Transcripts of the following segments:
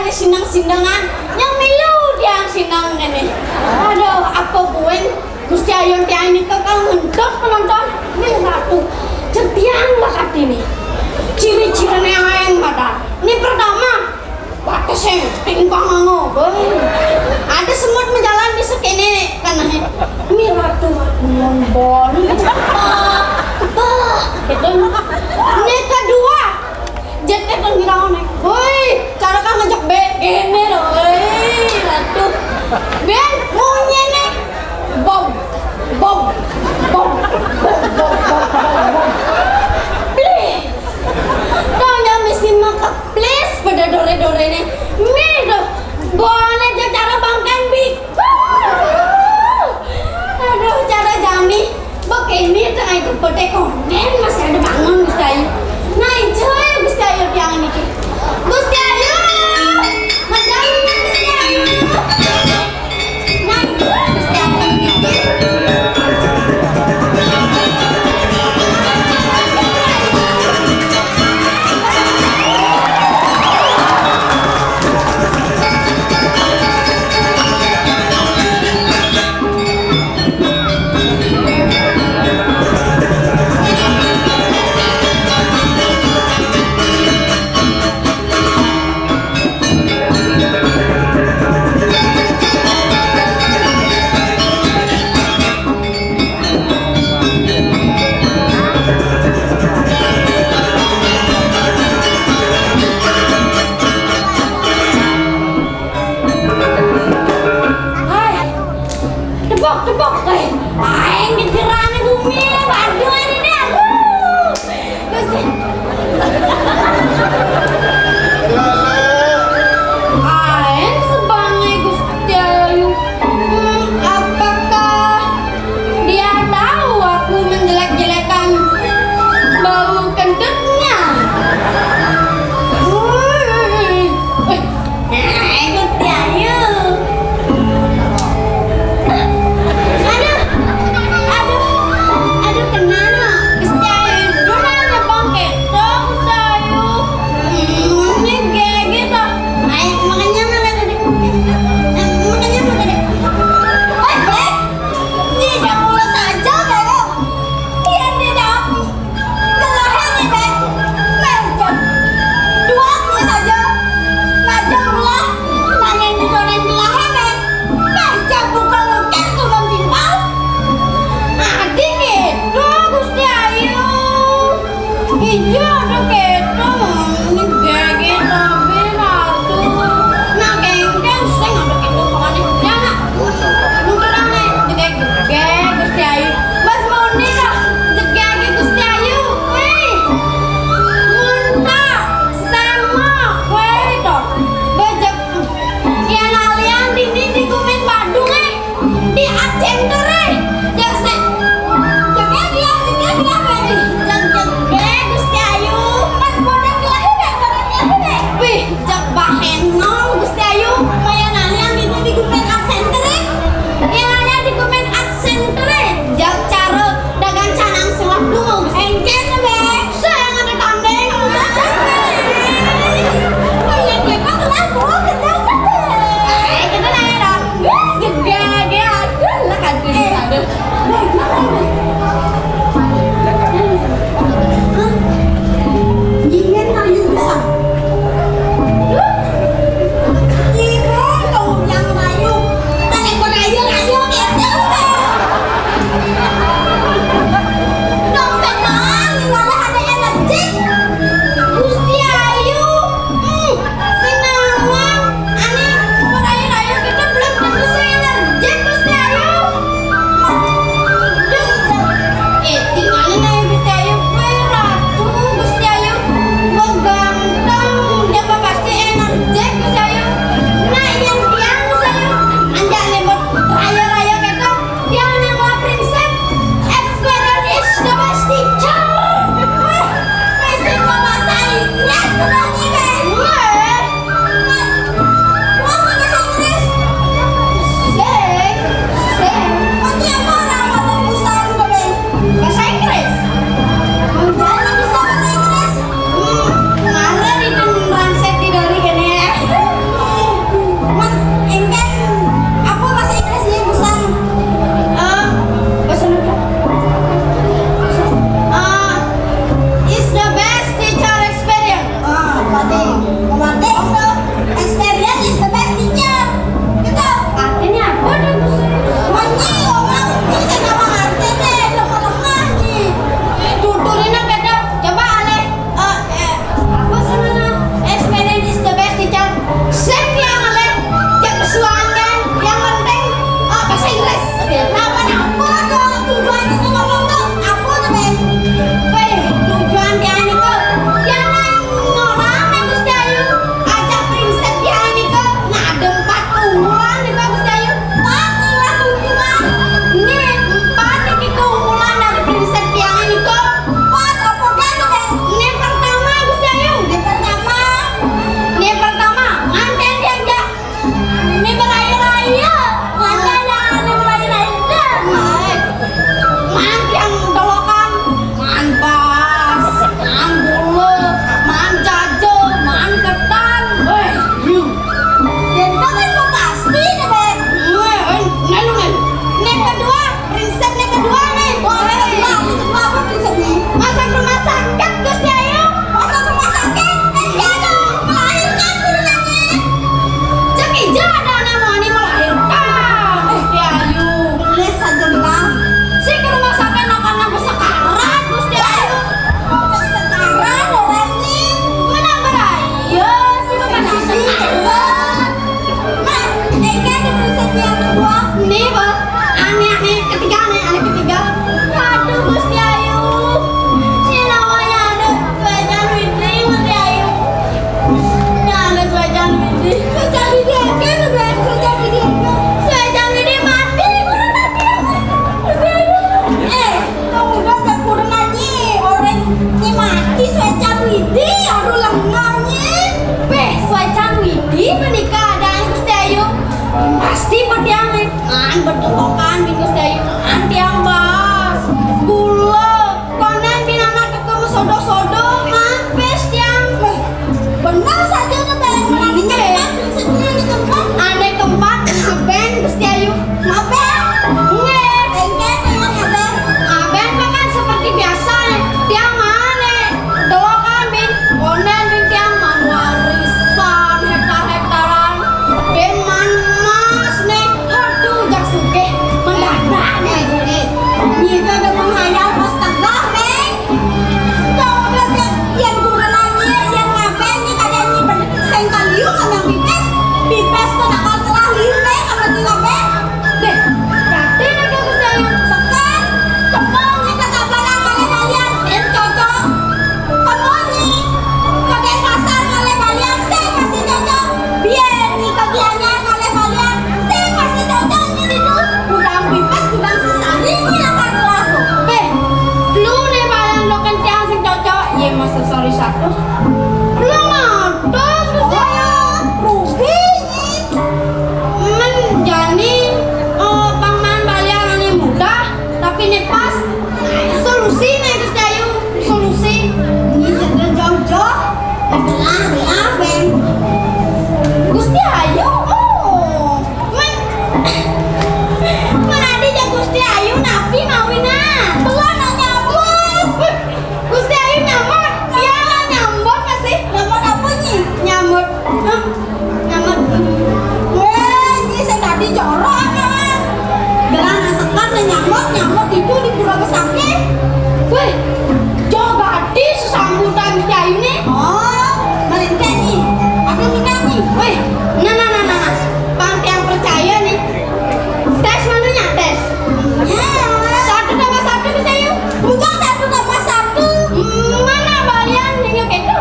kali sinang-sinangan yang milu dia sinang ini. Aduh, apa bueng Gusti Ayon dia ini kakak ngendot penonton ini ratu jadian bakat ini ciri-cirinya yang badan ini pertama pakai pingpang ngobong ada semut menjalan di sekene karena ini ratu ngombol apa gitu ini kedua jetnya penggirauan woi cara kan ngajak be gini loh ratu ben maunya nih bom bom bom bom bom bom please dong jangan mesti makan please pada dore-dore ini nih tuh boleh cara bangkan bi aduh cara jami begini tuh nyamuk itu di pura pesake. Weh, coba di sesambutan Gusti Ayu nih. Oh, mereka nih. Aku minta nih. Weh, nah. Panti yang percaya nih. Tes manunya, tes. Ya. 1 tambah 1 bisa yuk. Bukan 1 tambah 1. Mana balian yang gitu?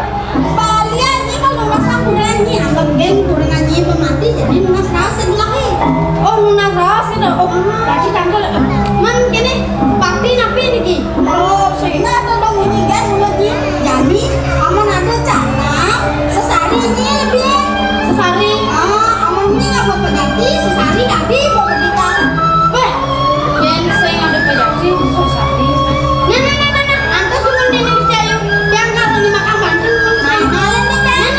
Balian ini kalau lunas samburan nih, anggap geng turun aja pemati jadi lunas rasa lagi. Oh, lunas rasa dah. Oh, berarti tante man gini, papi napi nih. Oh, sehingga ada dong ini guys, mulutnya. Jadi, aman ada canang, sesari ini lebih. Sesari? Aman ini nggak mau pejati, sesari tadi mau kita. Weh, yang saya ada pejati, sesari. Nah, antas cuma dia nih Gusti Ayu. Yang kalau dimakan bantu, nah, Gusti Ayu.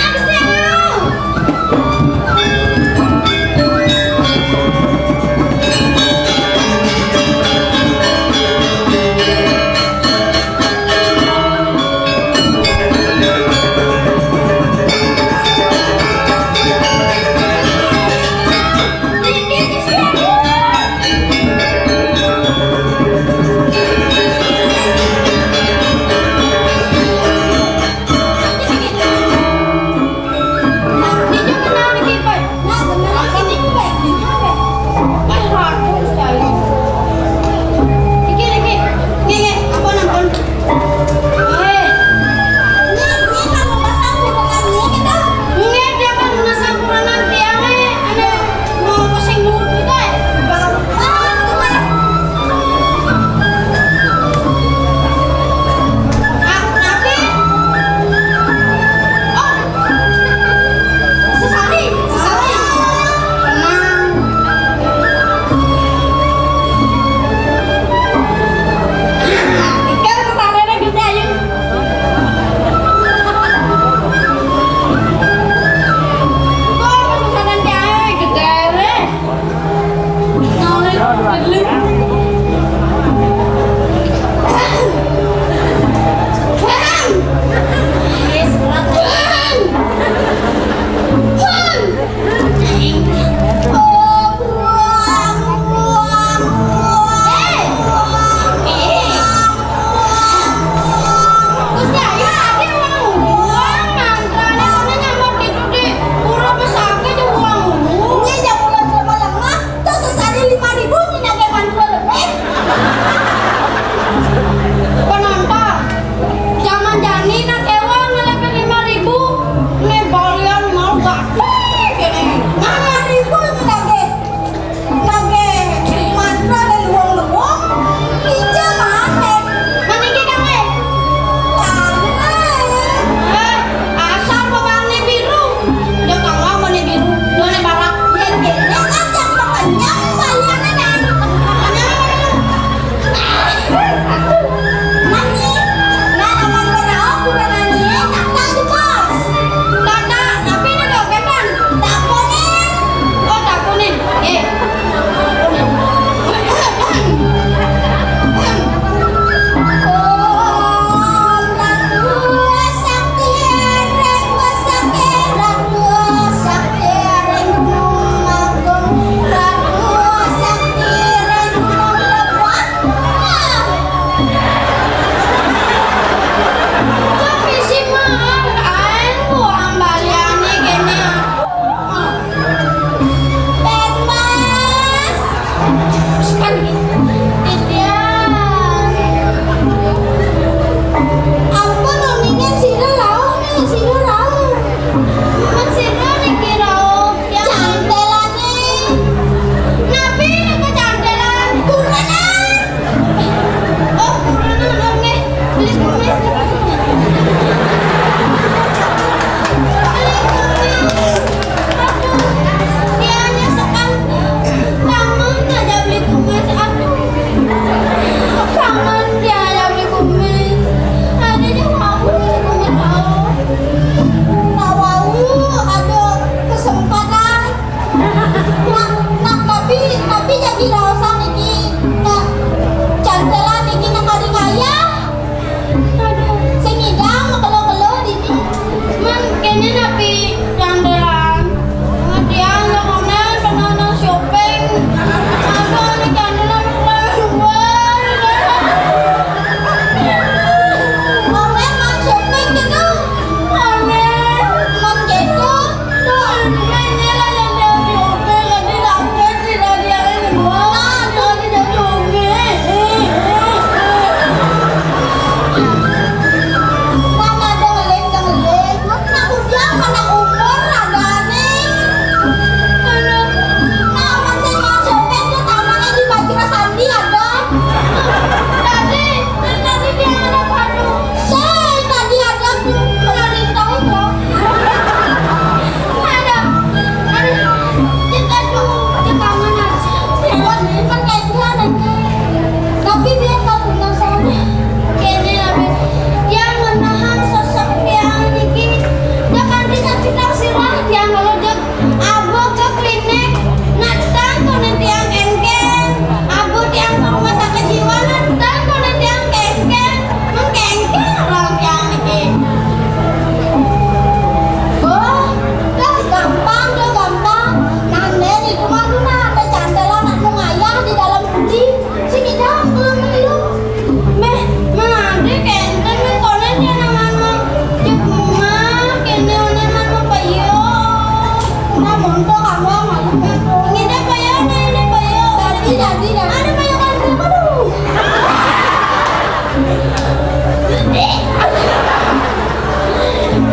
Nah, montok kamu malunya. Ini bayar, ini bayar. Tadi. Ada bayar kan? Aduh.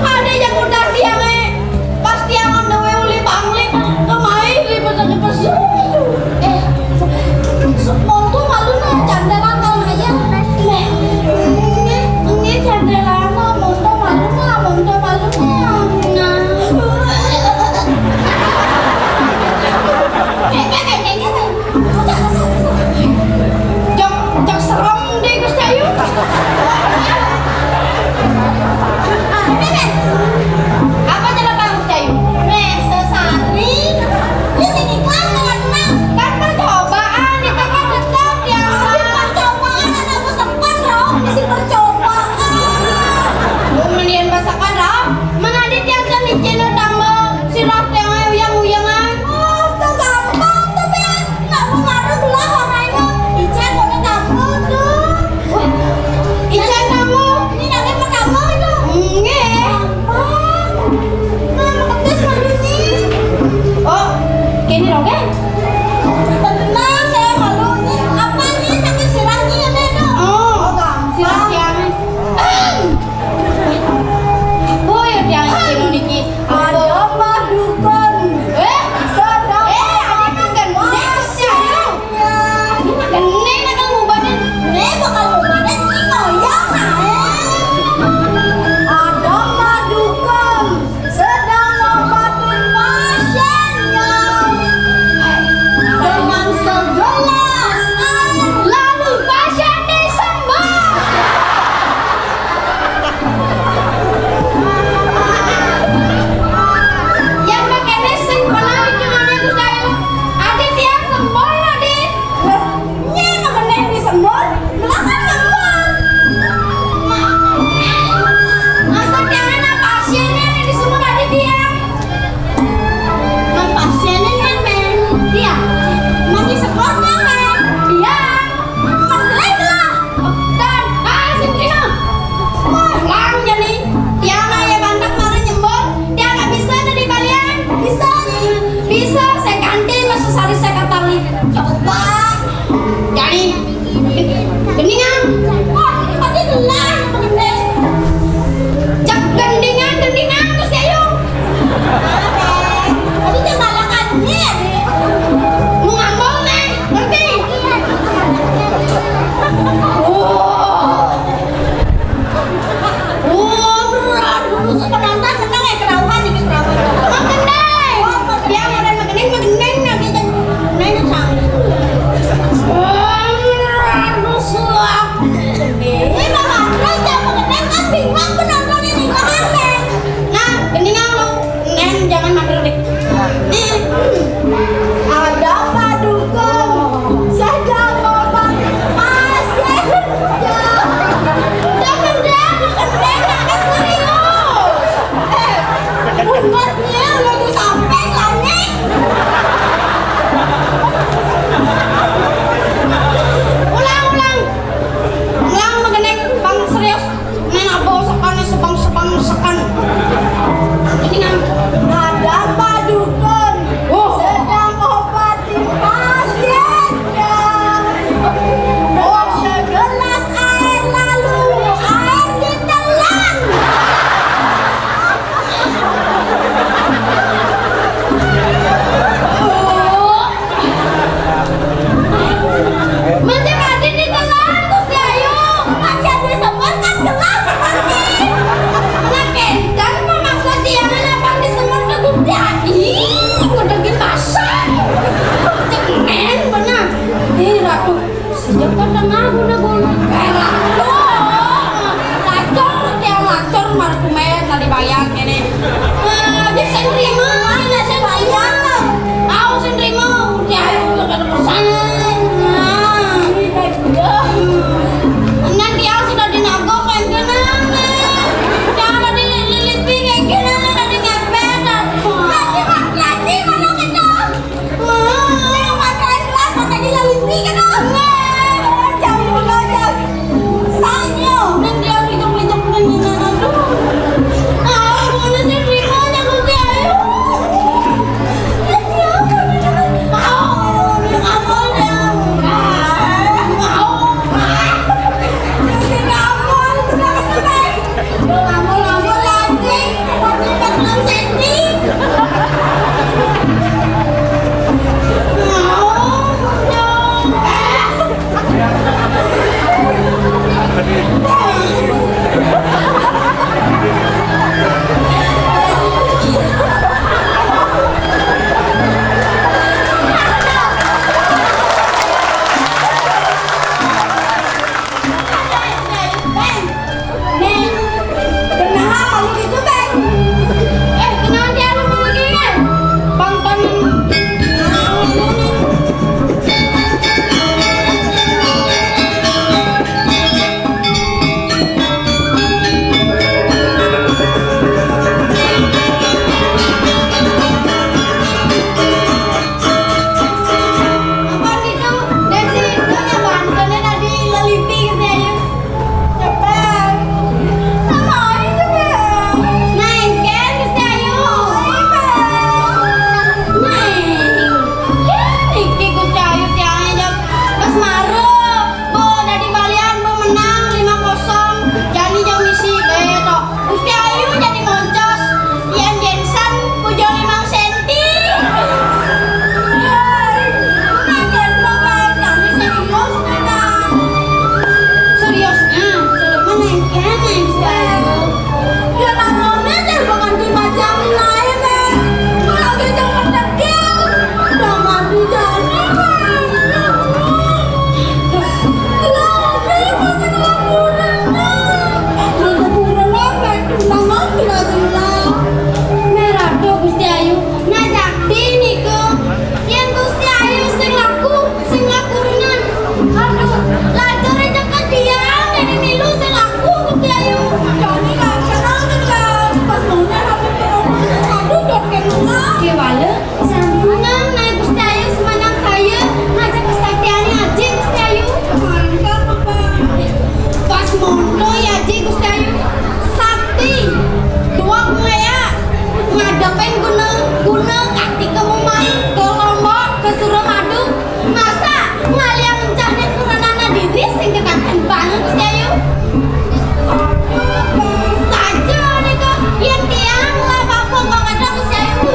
Ada yang udah tiangnya. Pas tiangan dewe uli bangli. Kemain ribet aja pas. Montok malunya candelan kalau aja. Ini candelan montok malunya. Jok serem deh Gus Cayu. Apa cara Pak Gus Cayu? Sesari. Di sini kan tenang. Kan percobaan itu kan tetap ya. Percobaan ada masakan dong. Di sini percobaan. Kemudian masakan dong. Mengadit yang seni channel tambah sirap yang uyangan. Oh, tuh gampang tuh ya. Nggak mau ngaruh lah orangnya. Ican mau kamu tuh. Ican kamu. Ini nanti mau kamu itu. Enggak. Nah, pedes malunya. Oh, gini dong kan? Tenang saya malunya. Apa nih sakit sirahnya ya Nedo? Oh, gampang. Sirah tiangnya. Oh, ya tiangnya kino niki. Ada mah dukun. Sedang. Ada mah gendeng siapa? Ada mah gendeng akan ngubahin. Bakal ngubahin ini ngoyong ada mah dukun. Sedang ngobatin pasiennya. Dengan segelas air. Lalu pasien disembuh. Yang pakai nesing pernah gimana Gus Cayu? Ada tiang sembol ada. Nya makan yang disembol, belakang sembol. Masa tiangnya pasiennya yang disembol ada tiang. Nah pasiennya yang dia masih sekolahnya kan dia mengelak lah. Dan sendiri lang jadi tiang ya bantak marah nyembol. Dia nggak bisa dari kalian. Bisa saya ganti masa sari saya katali. Coba jadi gendingan. Wah tadi gelar mengenai cak gendingan Gus Cayu. Tadi jembalakannya mau ngambol nih ngerti. Berat dulu sepenonton menang ya kerauhan nih kerauhan. Mengendeng. Dia modern mengendeng nanti nanya sang. Aduh suap. Ini bakal raja mengendeng kan bingung penonton ini mengendeng. Nah, gendingan lu. Neng jangan mager dik. Ada padukan. Sedang ngobatin pasiennya. Mengendeng agak serius. Umatnya lagu sampai lah nih. Ulang mengendeng bang serius. Main abo sekali sebang-sekan. Ini kan ada padukan. Sedang obatin pasiennya. Bawa segelas air lalu air ditelan. Macam ada di telan Gus Cayu. Macam disemprotkan gelas seperti. Nah kencan memaksa tiangan apa disemprot ke Gus Cayu. Ngedegin basah. Cengen benar. Ratu sejak tengah guna-guna. Ratu. Lacor tiang lacor markumet tadi bayang ini. Jadi saya nerima. Ini saya bayang. Aku saya nerima. Cayu gak ada pesan. Nanti aku sudah dinago kayak gini. Jangan dililipi kayak gini. Nanti ngepet. Nanti mana kita? Makan lah. Nanti dililipi kan. Jangan Nah, naik Gusti Ayu semenang saya ngajak kesaktiannya aja Gusti Ayu. Mantap apa? Pas mondo ya aja Gusti Ayu. Sakti dua ya ngadepin gunung kaki ke Mumai ke Lombok ke Suramadu. Masa ngalian mencahnya kuranana diri sing kekanten banget Gusti Ayu. Saja nih kok yang tiang lah apa kok kata Gusti Ayu.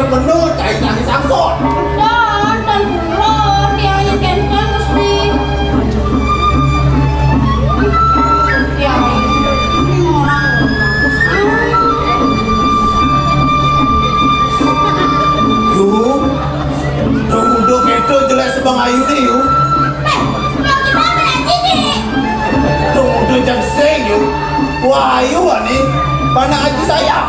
Bener cai tadi sangsot dan bulan dia yang kentang mesti ya ini orang yuk duduk itu jelas sebang ayu nih yuk yang kita berarti nih duduk jam seng yuk wah ayu nih mana aja saya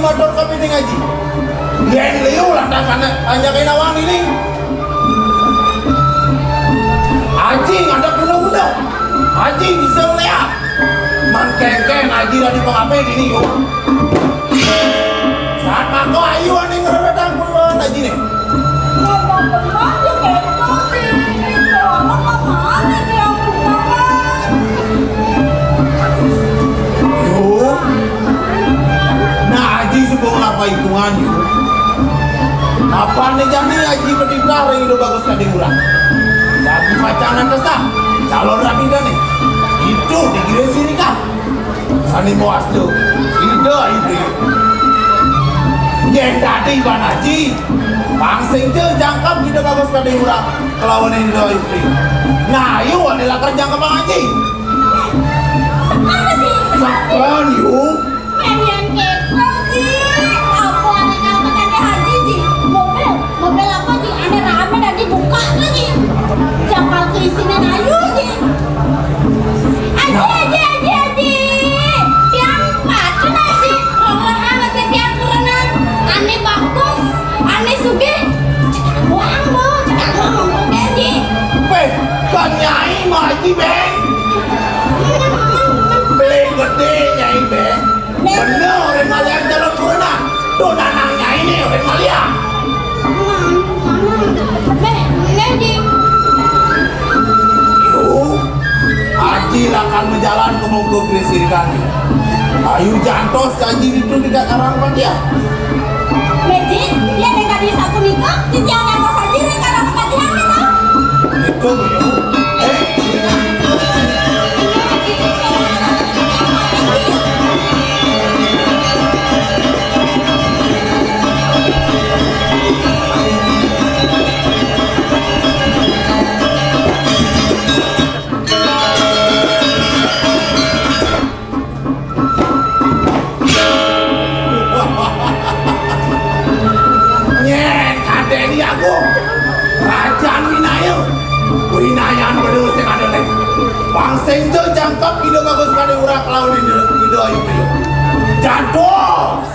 motor kopi ini ngaji yang liu lah tanya kain awang ini Haji ada kuno-kuno Haji bisa melihat man kengkeng Haji dari pengapain ini yuk saat mako ayu ini ngeredang puluhan Haji nih yuk sebelum apa hitungan yuk apa nih jadi haji pendidikan yang udah bagus tadi murah jadi pacangan kesah calon rapi nih itu dikira sini kah sani muas tuh ide itu yang tadi ban haji bangsing tuh jangkap kita bagus tadi murah kelawan ini doa istri nah yuk adalah kerja ke bang haji sekarang yuk yang kepo sih aku anak-anak ada haji sih mobil apa sih ada rame dan dibuka lagi jangan keisinan ayu sih aji tiang pacu nasi roman amat setiap kerenan aneh bagus aneh suge buang bu jangan ngomong gaji kan nyai mah haji beng beli gede nyai beng bener orang Malia jalan corona donanangnya ini orang Malia yuk Haji akan menjalan ke Monggo Gresir kami ayu jantos kaji itu tidak karang dia Meji, dia dekat di satu nikah di tiang nangkos saja di karang kepatihan itu itu yuk Bangseng jo jangkap hidup bagus kali urak lawan hidup ayu. Jantos.